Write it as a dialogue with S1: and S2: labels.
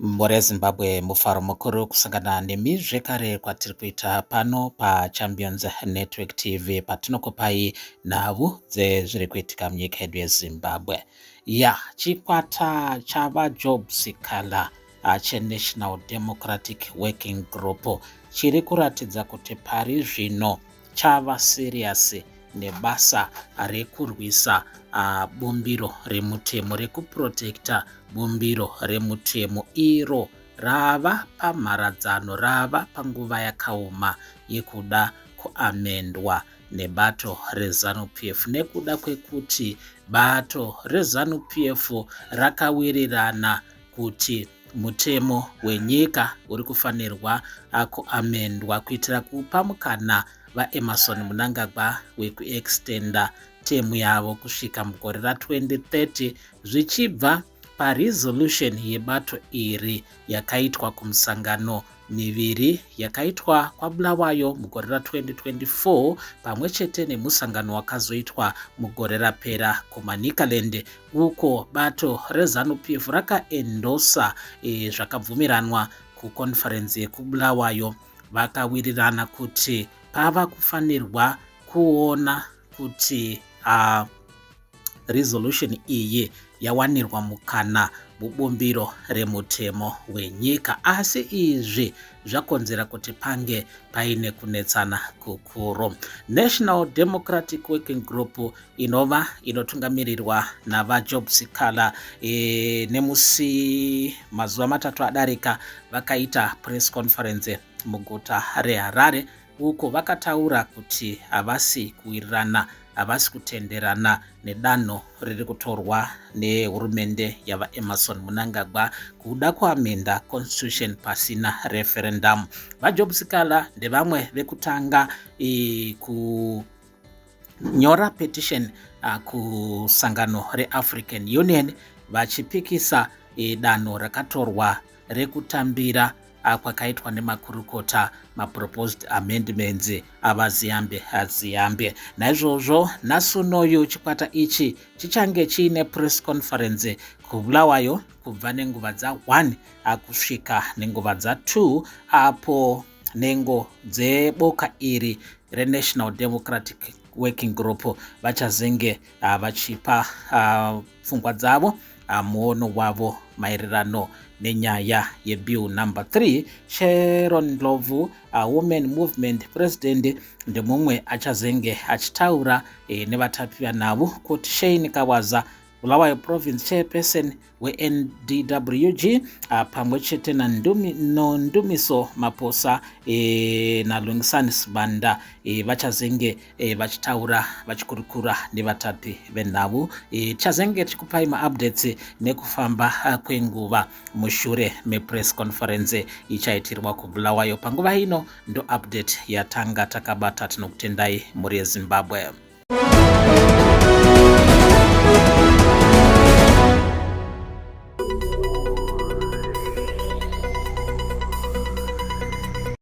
S1: Mbore Zimbabwe mufaro mukuru kusangana nemi zvekare kwatiri kuita pano paChampions Network TV patinokupai nhau dzezviri kuitika munyika yedu yeZimbabwe. Chikwata chavaJob Sikala cheNational Democratic Working Group chiri kuratidza kuti pari zvino chava serious nebasa rekurwisa bumbiro remutemo, rekuprotekta bumbiro remutemo iro rava pamharadzano, rava panguva yakaoma yekuda kuamendwa nebato reZANU-PF, nekuda kwekuti bato reZANU-PF rakawirirana kuti mutemo wenyika uri kufanirwa kuamendwa kuitira kupa mukana vaEmmerson Mnangagwa wekuextenda temu yavo kusvika mugore ra2030 zvichibva paresolution yebato iri yakaitwa kumusangano miviri yakaitwa kwaBulawayo mugore ra2024 pamwe chete nemusangano wakazoitwa mugore rapera kuManicaland, uko bato reZANU-PF rakaendosa zvakabvumiranwa kukonferensi yekuBulawayo. Vakawirirana kuti pava kufanirwa kuona kuti resolution iyi yawanirwa mukana mubumbiro remutemo wenyika, asi izvi zvakonzera kuti pange paine kunetsana kukuru. National Democratic Working Group inova inotungamirirwa navaJob Sikala nemusi mazuva matatu adarika vakaita press conference muguta reHarare, uko vakataura kuti havasi kuwirirana, havasi kutenderana nedanho riri kutorwa nehurumende yavaEmmerson Mnangagwa kuda kuamenda constitution pasina referendum. VaJob Sikala ndevamwe vekutanga kunyora petition kusangano reAfrican Union vachipikisa danho rakatorwa rekutambira kwakaitwa nemakurukota maproposed amendments avaZiambe. Naizvozvo nhasi unoyu chikwata ichi chichange chiine press conference kuBulawayo kubva nenguva dza1 kusvika nenguva dza2 apo nhengo dzeboka iri reNational Democratic Working Group vachazenge vachipa pfungwa dzavo, muono wavo maererano nenyaya yebill number 3. Sharon Ndlovu, Women Movement President, ndemumwe achazenge achitaura nevatapi vanavo kuti Shane Kawaza, Bulawayo Province Chairperson weNDWG, pamwe chete naNdumiso Maposa naLungisani Sibanda vachazenge vachitaura vachikurukura nevatapi venhavo. Tichazenge tichikupai maupdates nekufamba kwenguva mushure mepress conference ichaitirwa kuBulawayo. Panguva ino ndo update yatanga takabata. Tinokutendai muri yeZimbabwe.